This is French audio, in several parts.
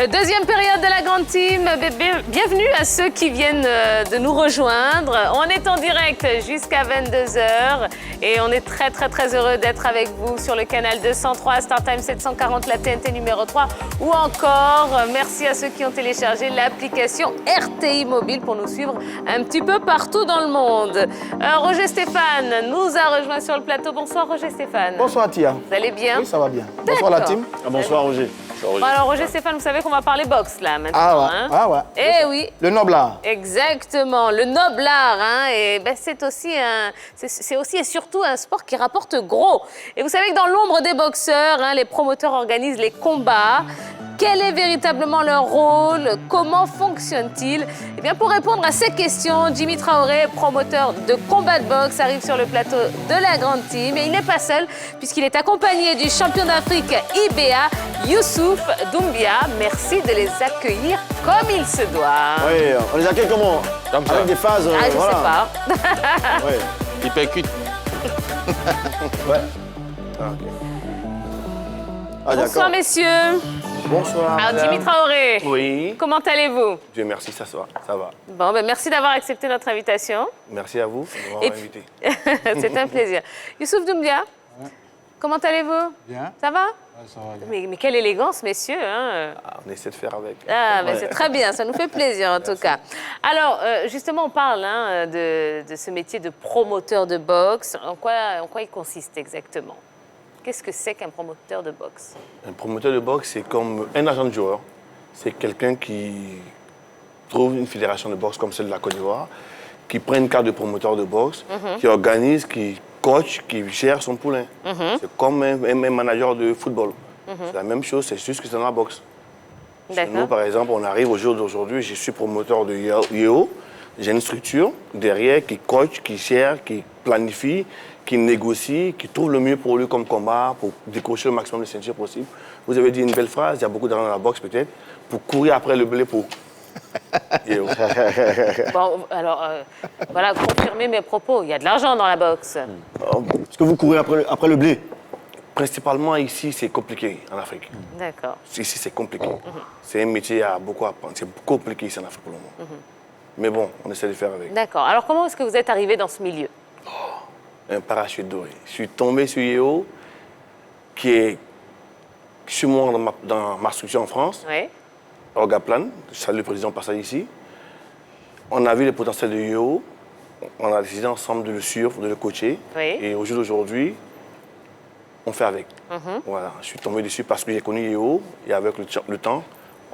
Deuxième période de la grande team. Bienvenue à ceux qui viennent de nous rejoindre. On est en direct jusqu'à 22h et on est très heureux d'être avec vous sur le canal 203, StarTime 740, la TNT numéro 3 ou encore merci à ceux qui ont téléchargé l'application RTI Mobile pour nous suivre un petit peu partout dans le monde. Roger Stéphane nous a rejoint sur le plateau. Bonsoir Roger Stéphane. Bonsoir Tia. Vous allez bien? Oui, ça va bien. Bonsoir la team. Bonsoir Roger. Bon, alors Roger Stéphane, vous savez qu'on va parler boxe là maintenant. Ah ouais, hein? ah ouais. Eh oui. Le noble art. Exactement, le noble art, hein, et ben, c'est aussi et surtout un sport qui rapporte gros. Et vous savez que dans l'ombre des boxeurs, hein, les promoteurs organisent les combats. Quel est véritablement leur rôle? Comment fonctionne-t-il? Eh bien, pour répondre à ces questions, Jimmy Traoré, promoteur de combat de boxe, arrive sur le plateau de la grande team. Et il n'est pas seul, puisqu'il est accompagné du champion d'Afrique IBA, Youssouf Doumbia. Merci de les accueillir comme il se doit. Oui, on les accueille comment? Comme ça. Avec des phases, je voilà. sais pas. Ouais. Il percute. Ouais. Ah, ok. Ah, bonsoir, messieurs. Bonsoir. Alors, Jimmy Traoré, oui. Comment allez-vous? Dieu merci, ça va. Bon, ben, merci d'avoir accepté notre invitation. Merci à vous de m'avoir invité. C'est un plaisir. Youssouf Doumbia, comment allez-vous? Bien. Ça va? Ouais, ça va bien. Mais quelle élégance, messieurs. Hein? Ah, on essaie de faire avec. Ah, ben, c'est très bien, ça nous fait plaisir en tout cas. Alors, justement, on parle hein, de ce métier de promoteur de boxe. En quoi il consiste exactement? Qu'est-ce que c'est qu'un promoteur de boxe? Un promoteur de boxe, c'est comme un agent de joueur. C'est quelqu'un qui trouve une fédération de boxe comme celle de la Côte d'Ivoire, qui prend une carte de promoteur de boxe, qui organise, qui coach, qui gère son poulain. C'est comme un manager de football. C'est la même chose, c'est juste que c'est dans la boxe. Chez nous, par exemple, on arrive au jour d'aujourd'hui, je suis promoteur de Yeo. J'ai une structure derrière qui coach, qui gère, qui planifie, qui négocie, qui trouve le mieux pour lui comme combat, pour décrocher le maximum de ceintures possible. Vous avez dit une belle phrase, il y a beaucoup d'argent dans la boxe peut-être, pour courir après le blé pour... Bon, alors, voilà, confirmez mes propos. Il y a de l'argent dans la boxe. Est-ce que vous courez après le blé? Principalement ici, c'est compliqué en Afrique. D'accord. Ici, c'est compliqué. C'est un métier à beaucoup apprendre. C'est beaucoup compliqué ici en Afrique pour le moment. Mais bon, on essaie de faire avec. D'accord. Alors, comment est-ce que vous êtes arrivé dans ce milieu? Un parachute doré. Je suis tombé sur Yeo, qui est chez moi dans ma structure en France. Oui. Orgaplan, je salue le président passage ici. On a vu le potentiel de Yeo. On a décidé ensemble de le suivre, de le coacher. Oui. Et au jour d'aujourd'hui, on fait avec. Voilà, je suis tombé dessus parce que j'ai connu Yeo. Et avec le temps,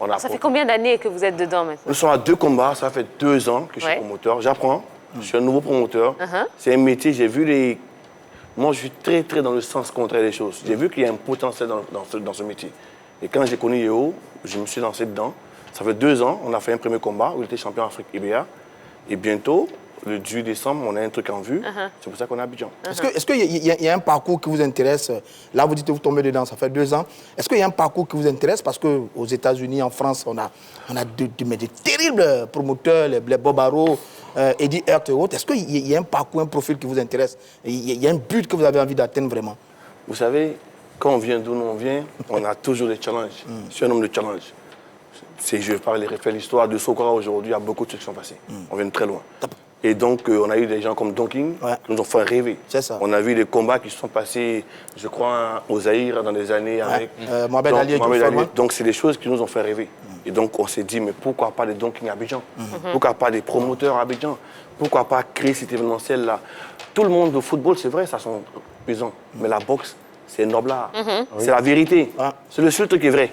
on a... Ça fait combien d'années que vous êtes dedans maintenant? Nous sommes à 2 combats. Ça fait 2 ans que je suis promoteur. J'apprends. Je suis un nouveau promoteur. C'est un métier, j'ai vu les... Moi, je suis très dans le sens contraire des choses. J'ai vu qu'il y a un potentiel dans ce métier. Et quand j'ai connu Yeo, je me suis lancé dedans. Ça fait 2 ans, on a fait un premier combat où il était champion Afrique IBA. Et bientôt, le 18 décembre, on a un truc en vue. C'est pour ça qu'on est à Abidjan. Est-ce qu'il y a un parcours qui vous intéresse? Là, vous dites que vous tombez dedans, ça fait 2 ans. Est-ce qu'il y a un parcours qui vous intéresse? Parce qu'aux États-Unis, en France, on a de terribles promoteurs, les Bob Arrow, Eddie Hurt et autres. Est-ce qu'il y a un parcours, un profil qui vous intéresse? Il y a un but que vous avez envie d'atteindre vraiment? Vous savez, quand on vient d'où on vient, on a toujours des challenges. Je suis un homme de challenge. Je vais pas refaire l'histoire de Sokora aujourd'hui, il y a beaucoup de choses qui sont passées. On vient de très loin. Et donc, on a eu des gens comme Don King qui nous ont fait rêver. C'est ça. On a vu des combats qui se sont passés, je crois, aux Zaïre dans des années avec Mohamed Ali. Donc, c'est des choses qui nous ont fait rêver. Et donc, on s'est dit, mais pourquoi pas des Don King à Abidjan? Pourquoi pas des promoteurs à Abidjan? Pourquoi pas créer cet événementiel-là? Tout le monde de football, c'est vrai, ça sont pesants. Mais la boxe, c'est noble art. C'est la vérité. C'est le seul truc qui est vrai.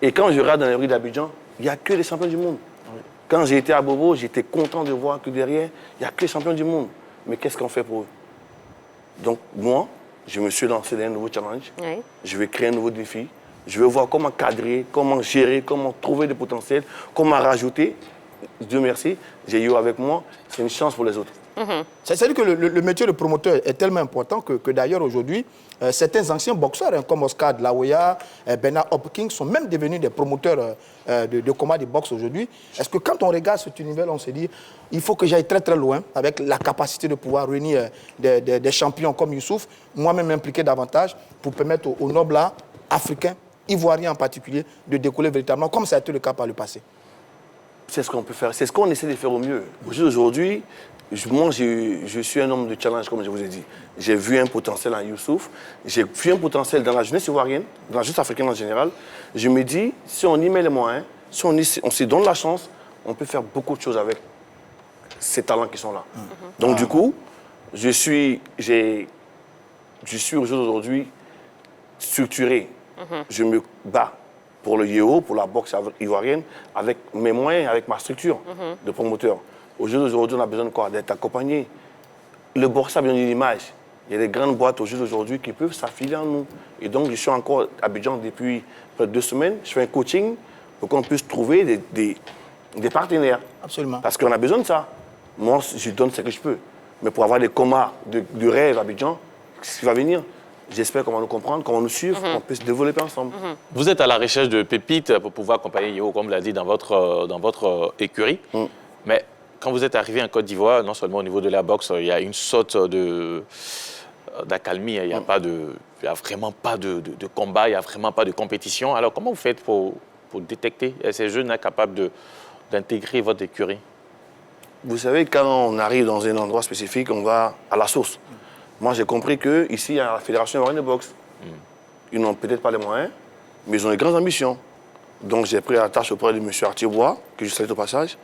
Et quand je regarde dans les rues d'Abidjan, il n'y a que les champions du monde. Quand j'ai été à Bobo, j'étais content de voir que derrière, il n'y a que les champions du monde. Mais qu'est-ce qu'on fait pour eux? Donc, moi, je me suis lancé dans un nouveau challenge. Je vais créer un nouveau défi. Je vais voir comment cadrer, comment gérer, comment trouver des potentiels, comment rajouter. Dieu merci, j'ai eu avec moi. C'est une chance pour les autres. C'est-à-dire que le métier de promoteur est tellement important que d'ailleurs aujourd'hui, certains anciens boxeurs comme Oscar de la Hoya, Bernard Hopkins sont même devenus des promoteurs de combat de boxe aujourd'hui. Est-ce que quand on regarde cet univers, on se dit il faut que j'aille très loin avec la capacité de pouvoir réunir des champions comme Youssouf, moi-même impliqué davantage pour permettre aux nobles africains ivoiriens en particulier, de décoller véritablement, comme ça a été le cas par le passé? C'est ce qu'on peut faire, c'est ce qu'on essaie de faire au mieux. Aujourd'hui, moi, je suis un homme de challenge, comme je vous ai dit. J'ai vu un potentiel en Youssouf, j'ai vu un potentiel dans la jeunesse ivoirienne, dans la jeunesse africaine en général. Je me dis, si on y met les moyens, si on se donne la chance, on peut faire beaucoup de choses avec ces talents qui sont là. Donc, du coup, je suis aujourd'hui structuré. Je me bats pour le Yéo, pour la boxe ivoirienne, avec mes moyens, avec ma structure de promoteur. Aujourd'hui, on a besoin de quoi? D'être accompagné. Le boxeur a besoin d'une image. Il y a des grandes boîtes aujourd'hui qui peuvent s'affilier en nous. Et donc, je suis encore à Abidjan depuis près de 2 semaines. Je fais un coaching pour qu'on puisse trouver des partenaires. Absolument. Parce qu'on a besoin de ça. Moi, je donne ce que je peux. Mais pour avoir des combats de rêve à Abidjan, ce qui va venir, j'espère qu'on va nous comprendre, qu'on va nous suivre, qu'on puisse développer ensemble. Vous êtes à la recherche de pépites pour pouvoir accompagner Yéo, comme l'a dit, dans votre écurie. Mais quand vous êtes arrivé en Côte d'Ivoire, non seulement au niveau de la boxe, il y a une sorte d'accalmie, il n'y a vraiment pas de combat, il n'y a vraiment pas de compétition. Alors comment vous faites pour détecter ces jeunes incapables d'intégrer votre écurie? Vous savez, quand on arrive dans un endroit spécifique, on va à la source. Moi, j'ai compris qu'ici, il y a la Fédération ivoirienne de boxe. Ils n'ont peut-être pas les moyens, mais ils ont de grandes ambitions. Donc, j'ai pris la tâche auprès de M. Arthur-Bois, que je salue au passage,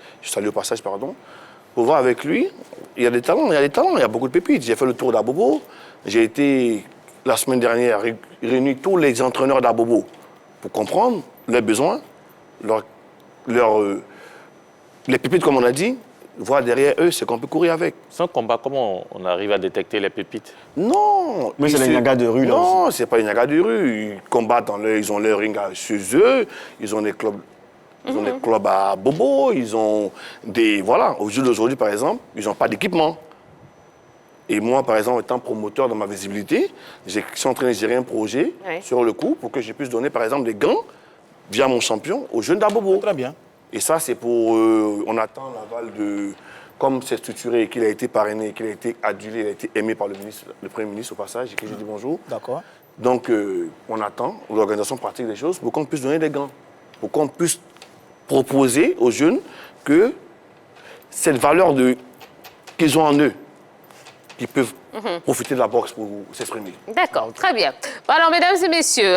pour voir avec lui. Il y a des talents, il y a beaucoup de pépites. J'ai fait le tour d'Abobo. J'ai été, la semaine dernière, réuni tous les entraîneurs d'Abobo pour comprendre leurs besoins, les pépites, comme on a dit, voir derrière eux ce qu'on peut courir avec. Sans combat, comment on arrive à détecter les pépites? Non. Mais c'est les Nyagas de rue, là. Non, c'est pas les Nyagas de rue. Ils combattent ils ont leur ring chez eux, ils ont des clubs. Ils ont des clubs à Bobo, ils ont des... Voilà, au jour d'aujourd'hui, par exemple, ils n'ont pas d'équipement. Et moi, par exemple, étant promoteur dans ma visibilité, je suis en train de gérer un projet sur le coup pour que je puisse donner, par exemple, des gants via mon champion aux jeunes d'Abobo. Très bien. Et ça, c'est pour... on attend l'aval de... Comme c'est structuré, qu'il a été parrainé, qu'il a été adulé, il a été aimé par le Premier ministre au passage, et que je dis bonjour. D'accord. Donc, on attend, l'organisation pratique des choses, pour qu'on puisse donner des gants. Pour qu'on puisse proposer aux jeunes que cette valeur qu'ils ont en eux, qu'ils peuvent profiter de la boxe pour s'exprimer. D'accord, très bien. Bon, alors, mesdames et messieurs,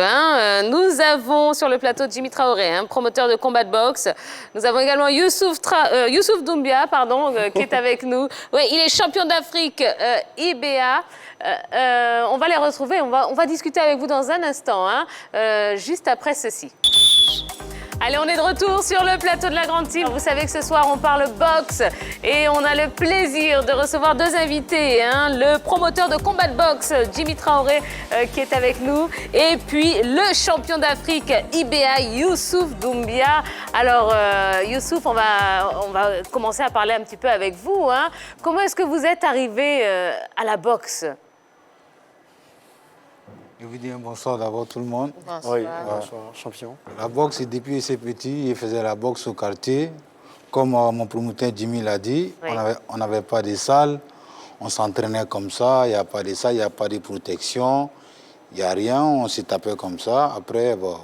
nous avons sur le plateau Jimmy Traoré, promoteur de combat de boxe. Nous avons également Youssouf Doumbia, qui est avec nous. Oui, il est champion d'Afrique IBA. On va les retrouver, on va discuter avec vous dans un instant, juste après ceci. Allez, on est de retour sur le plateau de la Grande Team. Vous savez que ce soir, on parle boxe et on a le plaisir de recevoir 2 invités. Le promoteur de combat de boxe, Jimmy Traoré, qui est avec nous, et puis le champion d'Afrique IBA, Youssouf Doumbia. Alors, Youssouf, on va commencer à parler un petit peu avec vous. Comment est-ce que vous êtes arrivé à la boxe? Je vous dis un bonsoir d'abord tout le monde. Bonsoir. Oui, bonsoir, champion. La boxe, depuis ses petits, il faisait la boxe au quartier. Comme mon promoteur Jimmy l'a dit, Oui. on n'avait pas de salle. On s'entraînait comme ça, il n'y a pas de salle, il n'y a pas de protection. Il n'y a rien, on s'est tapé comme ça. Après, bon,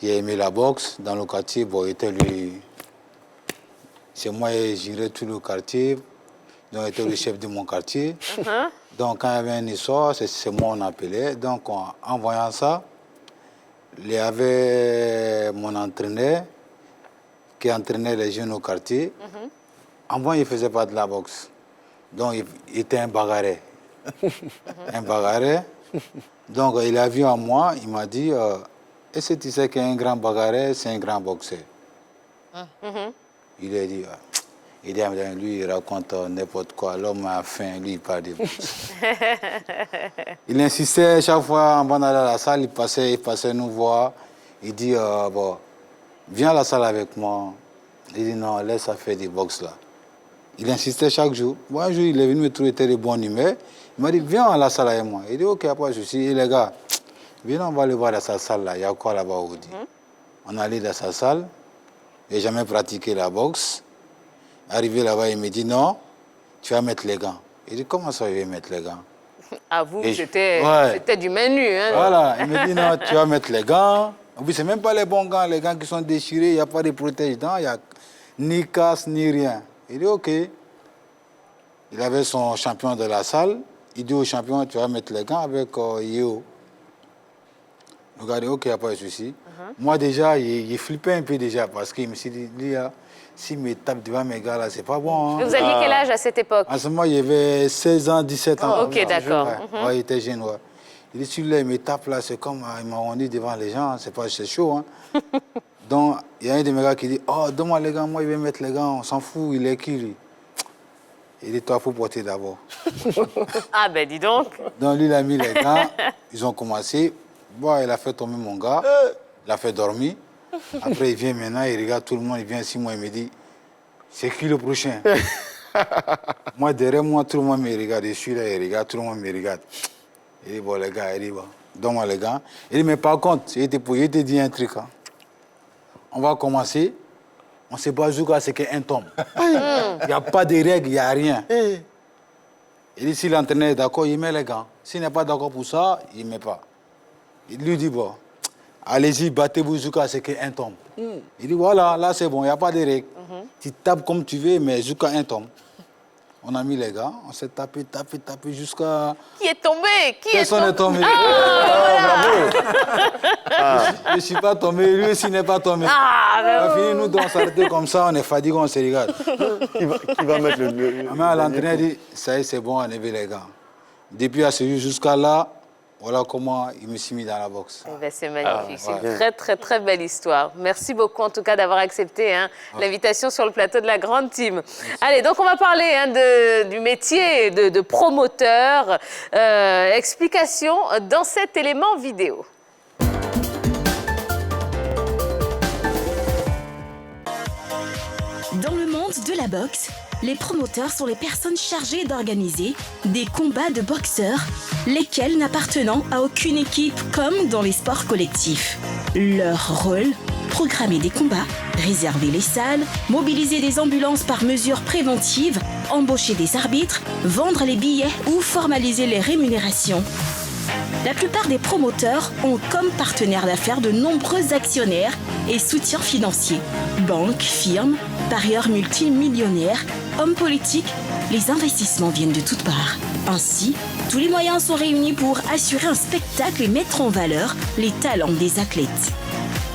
il a aimé la boxe dans le quartier. Bon, il était lui... C'est moi qui gérais tout le quartier. Donc, il était le chef de mon quartier. Donc, quand il y avait un histoire, c'est moi qu'on appelait. Donc, en voyant ça, il y avait mon entraîneur qui entraînait les jeunes au quartier. Avant, il ne faisait pas de la boxe. Donc, il était un bagarreur. Un bagarreur. Donc, il a vu en moi, il m'a dit, est-ce que tu sais qu'un grand bagarreur, c'est un grand boxeur? Il a dit, lui, il raconte n'importe quoi. L'homme a faim, lui, il parle de boxe. Il insistait chaque fois, avant d'aller à la salle, il passait nous voir. Il dit, bon, viens à la salle avec moi. Il dit, non, laisse ça faire des boxe là. Il insistait chaque jour. Bon, un jour, il est venu me trouver, il était de bonne humeur. Il m'a dit, viens à la salle avec moi. Il dit, ok, après, je suis. Et les gars, viens, on va aller voir dans sa salle là. Il y a quoi là-bas, on dit. On est allé dans sa salle. Il n'a jamais pratiqué la boxe. Arrivé là-bas, il me dit, non, tu vas mettre les gants. Il dit, comment ça, je vais mettre les gants? À vous, Et c'était ouais. c'était du menu. Hein. Voilà, il me dit non, tu vas mettre les gants. En plus, c'est même pas les bons gants, les gants qui sont déchirés, il n'y a pas de protège-dents, il n'y a ni casse, ni rien. Il dit OK. Il avait son champion de la salle. Il dit au champion, tu vas mettre les gants avec Yeo. Le gars dit OK, il n'y a pas de souci. Moi, déjà, il flippait un peu déjà parce qu'il me s'est dit, lui, là, s'il me tape devant mes gars, là, c'est pas bon. Hein. Vous aviez quel âge à cette époque? En ce moment, il avait 16 ans, 17 ans. Ok, d'accord. Ouais, ouais, il était jeune, ouais. Il dit, celui-là, il me tape là, c'est comme, il m'a rendu devant les gens, c'est chaud. Hein. Donc, il y a un de mes gars qui dit, oh, donne-moi les gants, moi, il va mettre les gants, on s'en fout, il est qui, lui? Il dit, toi, il faut porter d'abord. Ah, ben dis donc. Donc, lui, il a mis les gants, ils ont commencé. Bon, il a fait tomber mon gars, il a fait dormir. Après, il vient maintenant, il regarde tout le monde, il vient ici, moi, il me dit, c'est qui le prochain? Moi, derrière moi, tout le monde me regarde. Je suis là, il regarde, tout le monde me regarde. Il dit, bon, les gars, il dit, bon, donne-moi les gars. Il dit, mais par contre, je te dis un truc. Hein. On va commencer. On ne sait pas jusqu'à ce qu'un tombe. Il n'y a pas de règles, il n'y a rien. Il dit, si l'entraîneur est d'accord, il met les gants. S'il n'est pas d'accord pour ça, il ne met pas. Il lui dit, bon, allez-y, battez-vous jusqu'à ce qu'un tombe. Il dit, voilà, là c'est bon, il n'y a pas de règles. Tu tapes comme tu veux, mais jusqu'à un tombe. On a mis les gars, on s'est tapé jusqu'à... Qui est tombé? Personne n'est tombé. Je ne suis pas tombé, lui aussi n'est pas tombé. Ah, ben On a fini, nous deux, on s'arrêtait comme ça, on est fatigués, on se regarde. Qui va mettre le Mais l'entraîneur dit, ça y est, c'est bon, on enlève les gars. Depuis à ce jour jusqu'à là, voilà comment il me suis mis dans la boxe. eh ben, c'est magnifique, c'est une très très très belle histoire. Merci beaucoup en tout cas d'avoir accepté l'invitation sur le plateau de la Grande Team. Allez, donc on va parler du métier de promoteur. Explication dans cet élément vidéo. Dans le monde de la boxe, les promoteurs sont les personnes chargées d'organiser des combats de boxeurs, lesquels n'appartenant à aucune équipe comme dans les sports collectifs. Leur rôle, programmer des combats, réserver les salles, mobiliser des ambulances par mesure préventive, embaucher des arbitres, vendre les billets ou formaliser les rémunérations. La plupart des promoteurs ont comme partenaires d'affaires de nombreux actionnaires et soutiens financiers. Banques, firmes, parieurs multimillionnaires, hommes politiques, les investissements viennent de toutes parts. Ainsi, tous les moyens sont réunis pour assurer un spectacle et mettre en valeur les talents des athlètes.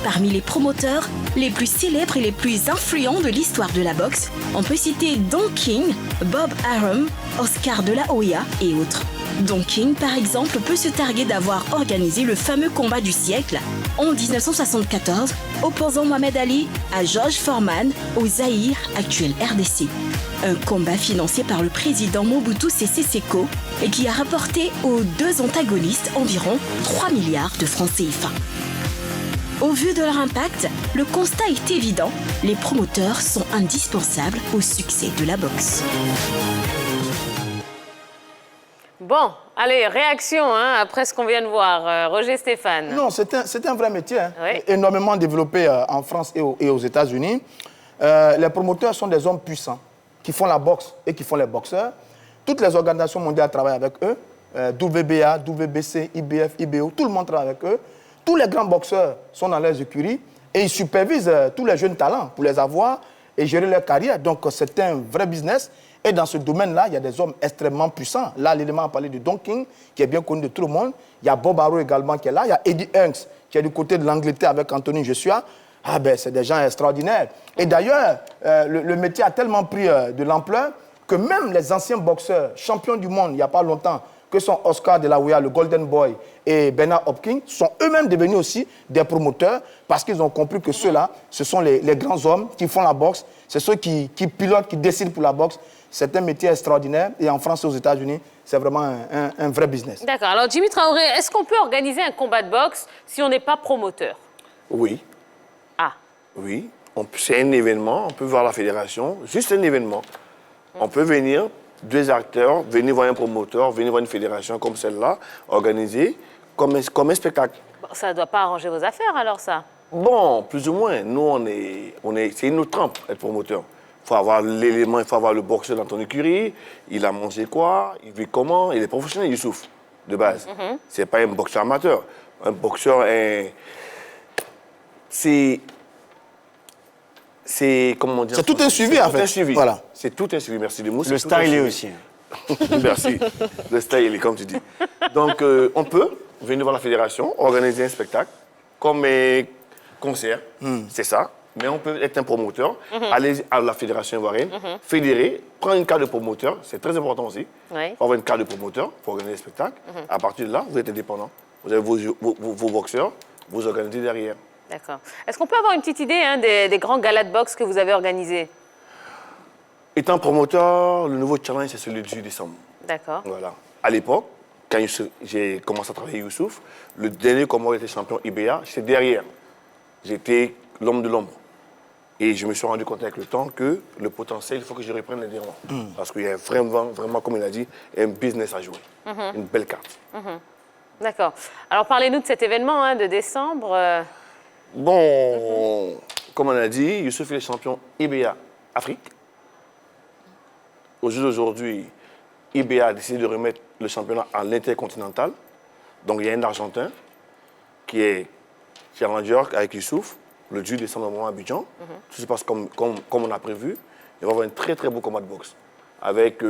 Parmi les promoteurs les plus célèbres et les plus influents de l'histoire de la boxe, on peut citer Don King, Bob Arum, Oscar de la Hoya et autres. Don King, par exemple, peut se targuer d'avoir organisé le fameux combat du siècle en 1974, opposant Mohamed Ali à George Foreman au Zaïre, actuel RDC. Un combat financé par le président Mobutu Sese Seko et qui a rapporté aux deux antagonistes environ 3 milliards de francs CFA. Au vu de leur impact, le constat est évident, les promoteurs sont indispensables au succès de la boxe. Bon, allez, réaction après ce qu'on vient de voir. Roger Stéphane. Non, c'est un vrai métier, Oui. énormément développé en France et aux États-Unis. Les promoteurs sont des hommes puissants qui font la boxe et qui font les boxeurs. Toutes les organisations mondiales travaillent avec eux. WBA, WBC, IBF, IBO, tout le monde travaille avec eux. Tous les grands boxeurs sont dans leurs écuries et ils supervisent tous les jeunes talents pour les avoir et gérer leur carrière. Donc, c'est un vrai business. Et dans ce domaine-là, il y a des hommes extrêmement puissants. Là, l'élément a parlé de Don King, qui est bien connu de tout le monde. Il y a Bob Arum également qui est là. Il y a Eddie Hearns, qui est du côté de l'Angleterre avec Anthony Joshua. Ah ben, c'est des gens extraordinaires. Et d'ailleurs, le métier a tellement pris de l'ampleur que même les anciens boxeurs, champions du monde il n'y a pas longtemps, que sont Oscar de la Hoya, le Golden Boy, et Bernard Hopkins, sont eux-mêmes devenus aussi des promoteurs parce qu'ils ont compris que ceux-là, ce sont les grands hommes qui font la boxe, c'est ceux qui pilotent, qui décident pour la boxe. C'est un métier extraordinaire et en France et aux États-Unis, c'est vraiment un vrai business. D'accord. Alors, Jimmy Traoré, est-ce qu'on peut organiser un combat de boxe si on n'est pas promoteur? Oui, Ah, oui. C'est un événement, on peut voir la fédération, juste un événement. On peut venir, deux acteurs, venir voir un promoteur, venir voir une fédération comme celle-là, organisée comme un spectacle. bon, ça ne doit pas arranger vos affaires alors, ça? Bon, plus ou moins. Nous, c'est une autre trempe, être promoteur. Il faut avoir l'élément, il faut avoir le boxeur dans ton écurie. Il a mangé quoi? Il vit comment? Il est professionnel, Youssouf, de base. C'est pas un boxeur amateur. Un boxeur est... C'est comment dire? C'est tout un suivi, en fait. C'est tout un suivi. Voilà. C'est tout un suivi, merci de mots. Le style est aussi. Merci. Le style est comme tu dis. Donc, on peut venir voir la fédération, organiser un spectacle, comme un concert, c'est ça. Mais on peut être un promoteur, aller à la fédération ivoirienne, fédérer, prendre une carte de promoteur, c'est très important aussi. Oui. Il faut avoir une carte de promoteur pour organiser le spectacle. À partir de là, vous êtes indépendant. Vous avez vos boxeurs, vous organisez derrière. D'accord. Est-ce qu'on peut avoir une petite idée des grands galas de boxe que vous avez organisés? Étant promoteur, le nouveau challenge, c'est celui du 18 décembre. D'accord. Voilà. À l'époque, quand j'ai commencé à travailler Youssouf, le dernier combat où j'étais champion IBA, c'est derrière. J'étais l'homme de l'ombre. Et je me suis rendu compte avec le temps que le potentiel, il faut que je reprenne les devants. Parce qu'il y a vraiment, comme il a dit, un business à jouer. Une belle carte. D'accord. Alors, parlez-nous de cet événement de décembre. Bon, comme on a dit, Youssouf est champion IBA Afrique. Au jour d'aujourd'hui, IBA a décidé de remettre le championnat à l'intercontinental. Donc, il y a un Argentin qui est challenger avec Youssouf, le 18 décembre à Abidjan. Tout se passe comme on a prévu. Il va y avoir un très, très beau combat de boxe. Avec,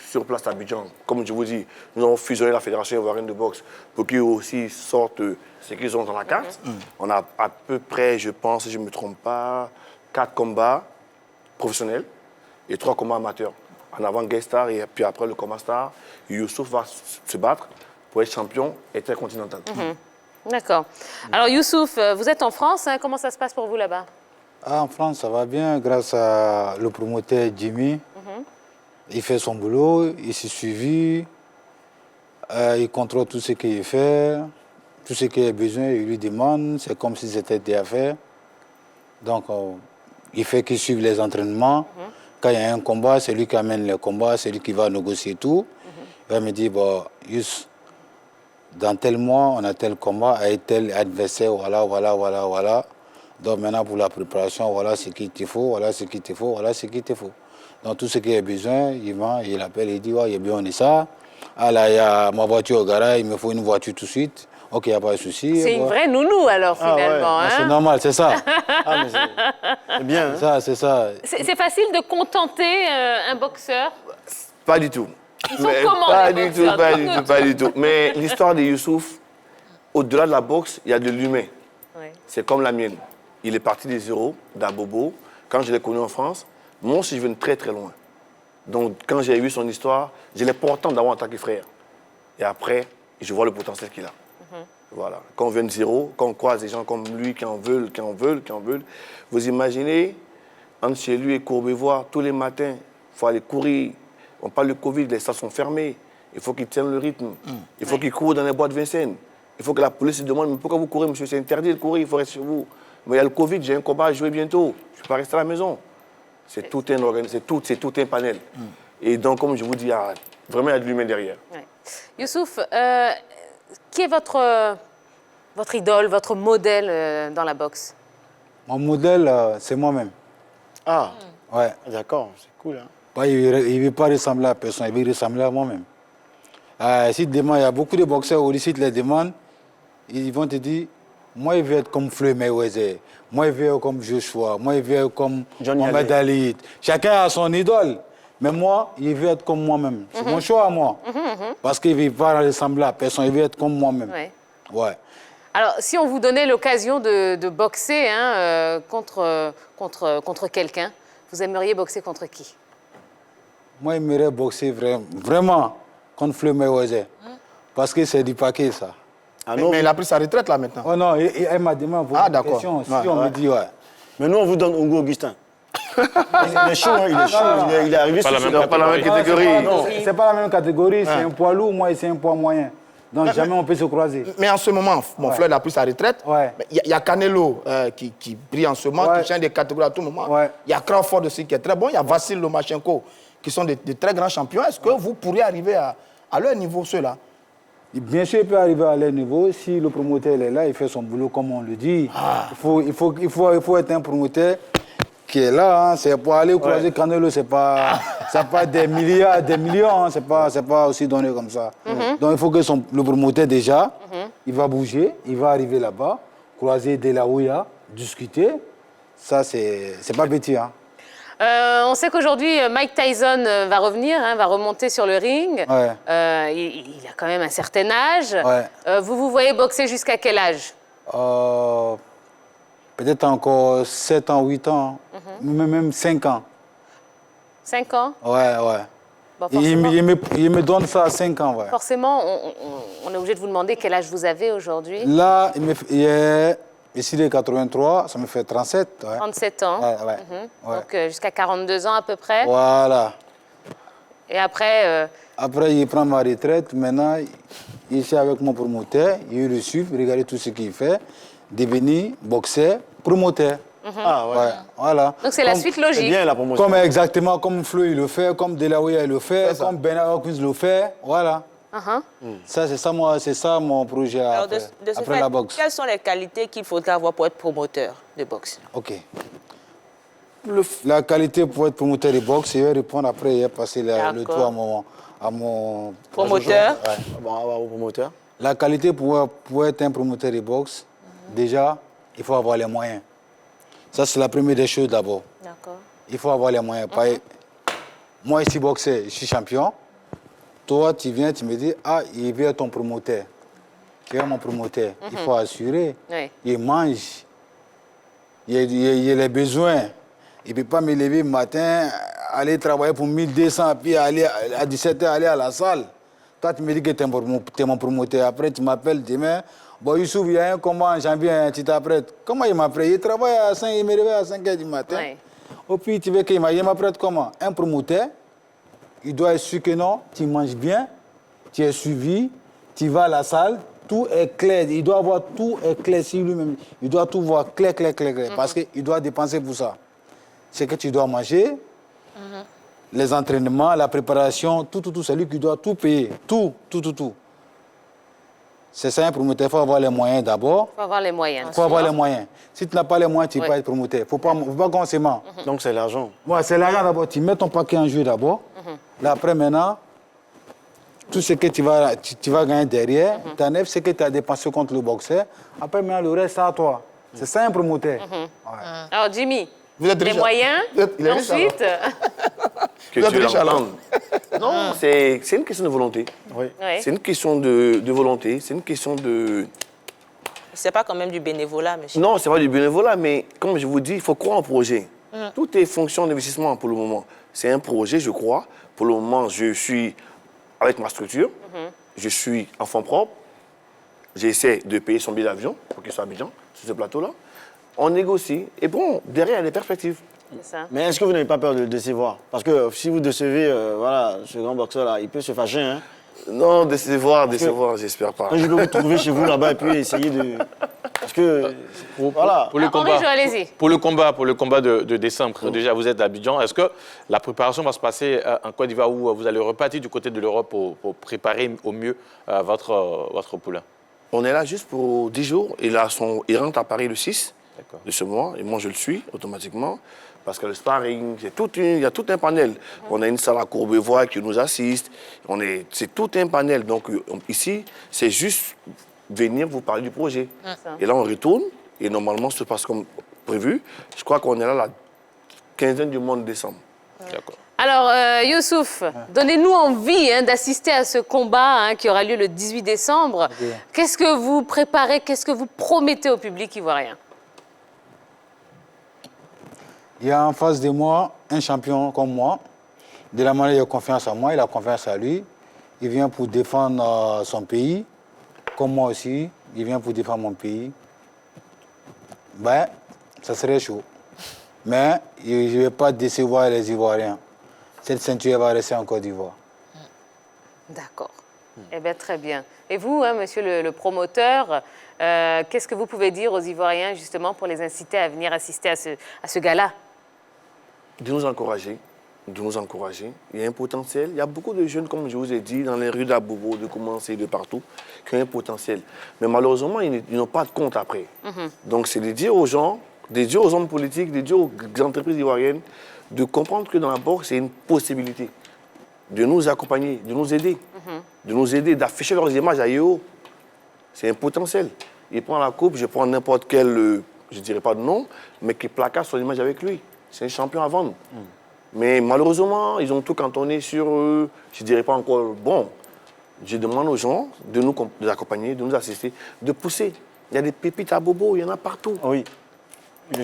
sur place à Abidjan, comme je vous dis, nous avons fusionné la Fédération ivoirienne de boxe pour qu'ils aussi sortent ce qu'ils ont dans la carte. On a à peu près, je pense, si je ne me trompe pas, 4 combats professionnels et 3 combats amateurs. En avant Guest Star et puis après le combat Star, Youssouf va se battre pour être champion intercontinental. D'accord. Alors, Youssouf, vous êtes en France. Comment ça se passe pour vous là-bas? En France, ça va bien grâce à le promoteur Jimmy. Il fait son boulot, il s'est suivi, il contrôle tout ce qu'il fait, tout ce qu'il a besoin, il lui demande, c'est comme si c'était déjà fait. Donc, il fait qu'il suive les entraînements. Quand il y a un combat, c'est lui qui amène le combat, c'est lui qui va négocier tout. Il va me dire, bon, Yous, dans tel mois, on a tel combat avec tel adversaire, voilà. Donc maintenant, pour la préparation, voilà ce qu'il te faut, voilà ce qu'il te faut, voilà ce qu'il te faut. Donc tout ce qu'il a besoin, il appelle, il dit, ouais, il y a besoin de ça. Ah là, il y a ma voiture au garage, il me faut une voiture tout de suite. Ok, il n'y a pas de souci. C'est une vraie nounou alors finalement. Ouais. C'est normal, c'est ça. Ah, mais c'est bien. Hein? C'est ça. C'est facile de contenter un boxeur? Pas du tout. Ils sont comment Pas les du tout, boxeurs? pas du tout. Mais l'histoire de Youssouf, au-delà de la boxe, il y a de l'humain. Oui. C'est comme la mienne. Il est parti des zéros, d'Abobo. Quand je l'ai connu en France, moi aussi, je viens de très, très loin. Donc, quand j'ai vu son histoire, je l'ai portant d'avoir en tant que frère. Et après, je vois le potentiel qu'il a. Voilà. Quand on vient de zéro, quand on croise des gens comme lui qui en veulent, vous imaginez, entre chez lui et Courbevoie, tous les matins, il faut aller courir. On parle de Covid, les salles sont fermées. Il faut qu'il tienne le rythme. Il faut qu'il court dans les boîtes de Vincennes. Il faut que la police se demande, mais pourquoi vous courez, monsieur? C'est interdit de courir, il faut rester chez vous. Mais il y a le Covid, j'ai un combat à jouer bientôt. Je ne peux pas rester à la maison. C'est tout un panel. Et donc, comme je vous dis, vraiment, il y a de l'humain derrière. Ouais. Youssouf, qui est votre idole, votre modèle dans la boxe? Mon modèle, c'est moi-même. Ah, Ouais. d'accord, c'est cool. Hein? Bah, il ne veut pas ressembler à personne, il veut ressembler à moi-même. Si demain, il y a beaucoup de boxeurs au lycée qui les demandent, ils vont te dire, moi, je veux être comme Floyd Mayweather, moi, je veux être comme Joshua, moi, je veux être comme Johnny Mohamed Ali. Chacun a son idole. Mais moi, il veut être comme moi-même. C'est mon choix à moi. Parce qu'il ne veut pas ressembler à personne, il veut être comme moi-même. Ouais. Ouais. Alors, si on vous donnait l'occasion de boxer contre quelqu'un, vous aimeriez boxer contre qui? Moi, j'aimerais boxer vraiment contre Floyd Mayweather. Parce que c'est du paquet, ça. Ah, Mais il a pris sa retraite là maintenant. Oh non, elle m'a demandé Ah, d'accord. question. Si Ouais, on me dit, ouais. Mais nous, on vous donne Ongo Augustin. Il est chaud, hein, il est chaud. Il est arrivé Pas sur la même ce- Pas la même catégorie. Non, c'est pas la même catégorie, c'est un poids lourd, moi, c'est un poids moyen. Donc jamais on peut se croiser. Mais en ce moment, mon Floyd a pris sa retraite. Ouais. Mais il y a Canelo qui brille en ce moment, Ouais. qui change des catégories à tout moment. Ouais. Il y a Crawford aussi qui est très bon. Il y a Vassil Lomachenko qui sont de très grands champions. Est-ce que vous pourriez arriver à leur niveau, ceux-là? Bien sûr, il peut arriver à leur niveau. Si le promoteur est là, il fait son boulot comme on le dit. Il faut être un promoteur qui est là, hein, c'est pour aller croiser Canelo, c'est pas des milliards, des millions, hein, c'est pas aussi donné comme ça. Donc il faut que le promoteur déjà, il va bouger, il va arriver là-bas, croiser De La Hoya, discuter. Ça, c'est pas petit. Hein. On sait qu'aujourd'hui, Mike Tyson va revenir, hein, va remonter sur le ring. Ouais. Il a quand même un certain âge. Ouais. Vous voyez boxer jusqu'à quel âge? Peut-être encore 7 ans, 8 ans, même 5 ans. 5 ans? Ouais. Bon, Il me donne ça à 5 ans, ouais. Forcément, on est obligé de vous demander quel âge vous avez aujourd'hui. Là, il est ici, il est 83, ça me fait 37. Ouais. 37 ans. Ouais. Donc jusqu'à 42 ans à peu près. Voilà. Et après... Après, il prend ma retraite. Maintenant, il est ici avec mon promoteur. Il le suit, regardez tout ce qu'il fait. Devenir boxeur, promoteur. Ah ouais. Voilà. Donc c'est la suite logique. C'est bien la promotion. Exactement comme Flo il le fait, comme De La Hoya il le fait, comme Bernard Hopkins le fait. Voilà. Ça, c'est ça mon projet Alors, après, de ce après fait, la boxe. quelles sont les qualités qu'il faudra avoir pour être promoteur de boxe? OK. La qualité pour être promoteur de boxe, je vais répondre après, il va passer le tour à mon Promoteur. Ouais. Bon, au promoteur. La qualité pour être un promoteur de boxe, déjà, il faut avoir les moyens. Ça, c'est la première des choses d'abord. D'accord. Il faut avoir les moyens. Moi, je suis boxeur, je suis champion. Toi, tu viens, tu me dis, il veut être ton promoteur. Tu es mon promoteur. Il faut assurer. Oui. Il mange. Il a les besoins. Il ne peut pas me lever le matin, aller travailler pour 1200, puis aller à 17h, aller à la salle. Toi, tu me dis que tu es mon promoteur. Après, tu m'appelles demain. Bon, Youssouf, il y a un combat en janvier, tu t'apprêtes. Comment il m'apprête? Il travaille à 5, il me réveille à 5h du matin. Oui. Et puis, tu veux qu'il m'apprête comment? Un promoteur, il doit être sûr que non, tu manges bien, tu es suivi, tu vas à la salle, tout est clair. Il doit avoir tout est clair sur lui-même. Il doit tout voir clair. Parce qu'il doit dépenser pour ça. C'est que tu dois manger, les entraînements, la préparation, tout. C'est lui qui doit tout payer. Tout. C'est ça un promoteur. Il faut avoir les moyens d'abord. Il faut avoir les moyens. Il faut avoir les moyens. Si tu n'as pas les moyens, tu ne peux pas être promoteur. Il ne faut pas qu'on se ment. Donc c'est l'argent. Ouais, c'est l'argent d'abord. Tu mets ton paquet en jeu d'abord. Là, après, maintenant, tout ce que tu vas gagner derrière, tu enlèves ce que tu as dépensé contre le boxeur. Après, maintenant, le reste, c'est à toi. C'est ça un promoteur. Ouais. Alors, Jimmy, Vous êtes les riche, moyens, il est riche, ensuite... Que Vous êtes tu riche, alors. l'entendes. Non, c'est une question de volonté. Oui. Ouais. C'est une question de volonté, c'est une question de... C'est pas quand même du bénévolat, monsieur. Non, c'est pas du bénévolat, mais comme je vous dis, il faut croire en projet. Tout est fonction d'investissement pour le moment. C'est un projet, je crois. Pour le moment, je suis avec ma structure. Je suis en fonds propres. J'essaie de payer son billet d'avion pour qu'il soit à Abidjan, sur ce plateau-là. On négocie. Et bon, derrière, il y a des perspectives. C'est ça. Mais est-ce que vous n'avez pas peur de le décevoir? Parce que si vous décevez voilà, ce grand boxeur-là, il peut se fâcher. Hein? Non, décevoir, j'espère pas. Quand je peux vous trouver chez vous là-bas et puis essayer de... Parce que... Voilà. Pour le Henri, combat, allez-y. pour le combat de décembre, déjà vous êtes à Abidjan. Est-ce que la préparation va se passer en Côte d'Ivoire où vous allez repartir du côté de l'Europe pour préparer au mieux votre poulain? On est là juste pour 10 jours. Il rentre à Paris le 6 D'accord. de ce mois. Et moi, je le suis automatiquement. Parce que le sparring, il y a tout un panel. On a une salle à Courbevoie qui nous assiste. C'est tout un panel. Donc ici, c'est juste venir vous parler du projet. Et là, on retourne. Et normalement, ça se passe comme prévu. Je crois qu'on est là la quinzaine du mois de décembre. D'accord. Alors, Youssouf, donnez-nous envie d'assister à ce combat qui aura lieu le 18 décembre. Okay. Qu'est-ce que vous préparez, qu'est-ce que vous promettez au public ivoirien? Il y a en face de moi un champion comme moi. De la manière, il a confiance en moi, il a confiance en lui. Il vient pour défendre son pays, comme moi aussi. Il vient pour défendre mon pays. Ben, ça serait chaud. Mais je ne vais pas décevoir les Ivoiriens. Cette ceinture va rester en Côte d'Ivoire. D'accord. Eh bien, très bien. Et vous, monsieur le promoteur, qu'est-ce que vous pouvez dire aux Ivoiriens, justement, pour les inciter à venir assister à ce gala? De nous encourager. Il y a un potentiel. Il y a beaucoup de jeunes, comme je vous ai dit, dans les rues d'Abobo, de commencer de partout, qui ont un potentiel. Mais malheureusement, ils n'ont pas de compte après. Donc, c'est de dire aux gens, de dire aux hommes politiques, de dire aux entreprises ivoiriennes de comprendre que dans la boxe, c'est une possibilité de nous accompagner, de nous aider, d'afficher leurs images à EO. C'est un potentiel. Il prend la coupe, je prends n'importe quel, je ne dirais pas de nom, mais qui placarde son image avec lui. C'est un champion à vendre. Mais malheureusement, ils ont tout cantonné sur, je ne dirais pas encore, bon, je demande aux gens de nous accompagner, de nous assister, de pousser. Il y a des pépites à bobo, il y en a partout. Oui.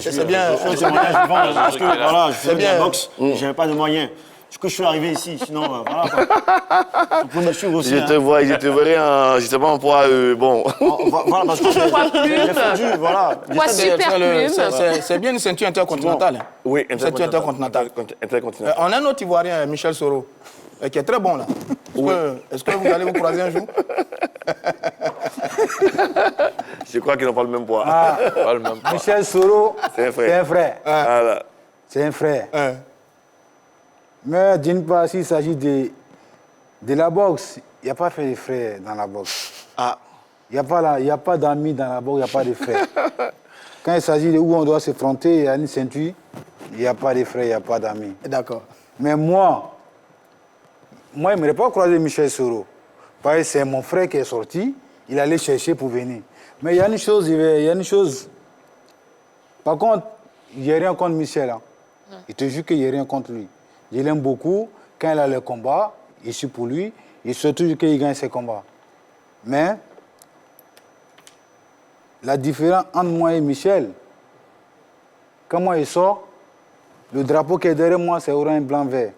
C'est bien. Je fais un témoignage vivant, parce que voilà, je fais de la bien. boxe, je n'avais pas de moyens. Du coup, je suis arrivé ici, sinon, voilà. Tu peux me suivre aussi. Je te verrai justement en poids, bon. Voilà, parce que j'ai fondu, voilà. Poids super plume. C'est bien une ceinture intercontinentale. Oui, Une ceinture intercontinentale. Intercontinental. On a un autre Ivoirien, Michel Soro, qui est très bon là. Est-ce que vous allez vous croiser un jour? Je crois qu'ils n'ont pas le même poids. Pas le même poids. Michel Soro, C'est un frère. c'est un frère. Voilà. C'est un frère. Hein. Mais d'une part, s'il s'agit de la boxe, il n'y a pas fait de frères dans la boxe. Ah. Il n'y a pas d'amis dans la boxe, il n'y a pas de frères. Quand il s'agit de où on doit s'effronter, il y a une ceinture, il n'y a pas de frères, il n'y a pas d'amis. D'accord. Mais moi, il ne m'aurait pas croisé Michel Soro. Parce que c'est mon frère qui est sorti, il allait chercher pour venir. Mais il y a une chose. Par contre, il n'y a rien contre Michel. Hein. Il te jure qu'il n'y a rien contre lui. Je l'aime beaucoup. Quand il a le combat, je suis pour lui. Et surtout qu'il gagne ses combats. Mais la différence entre moi et Michel, quand moi il sort, le drapeau qui est derrière moi, c'est orange, blanc, vert.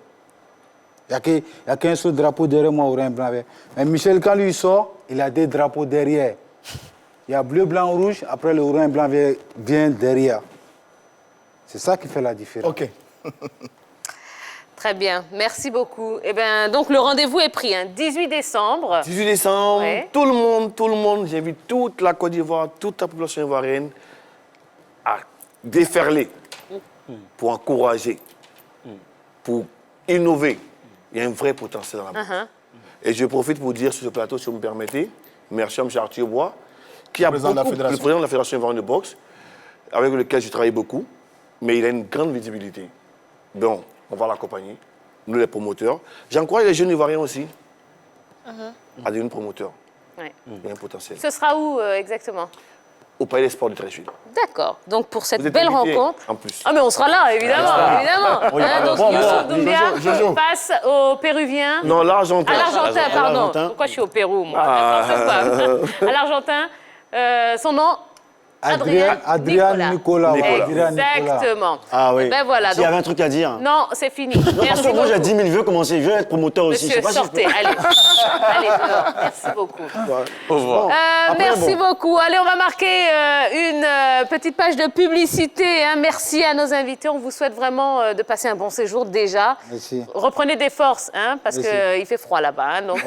Il n'y a qu'un seul drapeau derrière moi, orange, blanc, vert. Mais Michel, quand lui sort, il a des drapeaux derrière. Il y a bleu, blanc, rouge. Après, le orange, blanc, vert vient derrière. C'est ça qui fait la différence. OK. Très bien, merci beaucoup. Eh bien, donc le rendez-vous est pris, hein, 18 décembre. 18 décembre, Ouais. tout le monde, j'invite toute la Côte d'Ivoire, toute la population ivoirienne à déferler pour encourager, pour innover. Il y a un vrai potentiel dans la boxe. Et je profite pour dire sur ce plateau, si vous me permettez, merci à M. Arthur Bois, qui a président de la beaucoup, fédération. le président de la Fédération ivoirienne de boxe, avec lequel je travaille beaucoup, mais il a une grande visibilité. Donc, on va l'accompagner, nous les promoteurs. J'encourage les jeunes Ivoiriens aussi à devenir promoteurs. Ouais. Il y a un potentiel. Ce sera où exactement? Au Palais des Sports de Trécheville. D'accord. Donc pour cette Vous êtes belle invité, rencontre. en plus. Ah mais on sera là, évidemment, évidemment. Oui, Hein, donc bon, Youssouf bon, Doumbia Jojo. passe au Péruvien. Non, l'Argentin. À l'Argentin, pardon. l'Argentin. Pourquoi je suis au Pérou, moi? N'importe quoi. À l'Argentin, son nom Adrien Nicolas. Exactement. Ah oui. Ben voilà. S'il y donc- avait un truc à dire. Non, c'est fini. Non, parce Merci que moi, j'ai beaucoup. 10 000 vœux commencer. Je veux être promoteur aussi. Monsieur, Je sais pas si je sortez, peux- allez. Allez, dehors. Merci beaucoup. Au revoir. Après, Merci bon. beaucoup. Allez, on va marquer une petite page de publicité. Hein. Merci à nos invités. On vous souhaite vraiment de passer un bon séjour déjà. Merci. Reprenez des forces, hein, parce qu'il fait froid là-bas. Hein, donc,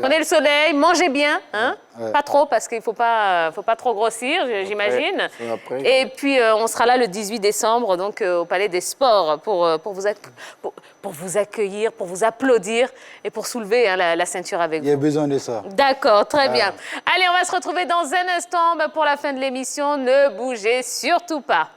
prenez le soleil, mangez bien. Hein, pas trop, parce qu'il ne faut pas trop grossir, j'imagine. Après. Et puis, on sera là le 18 décembre, donc au Palais des Sports, pour vous accueillir, pour vous applaudir et pour soulever hein, la ceinture avec Il y a vous. besoin de ça. D'accord, très bien. Allez, on va se retrouver dans un instant pour la fin de l'émission. Ne bougez surtout pas.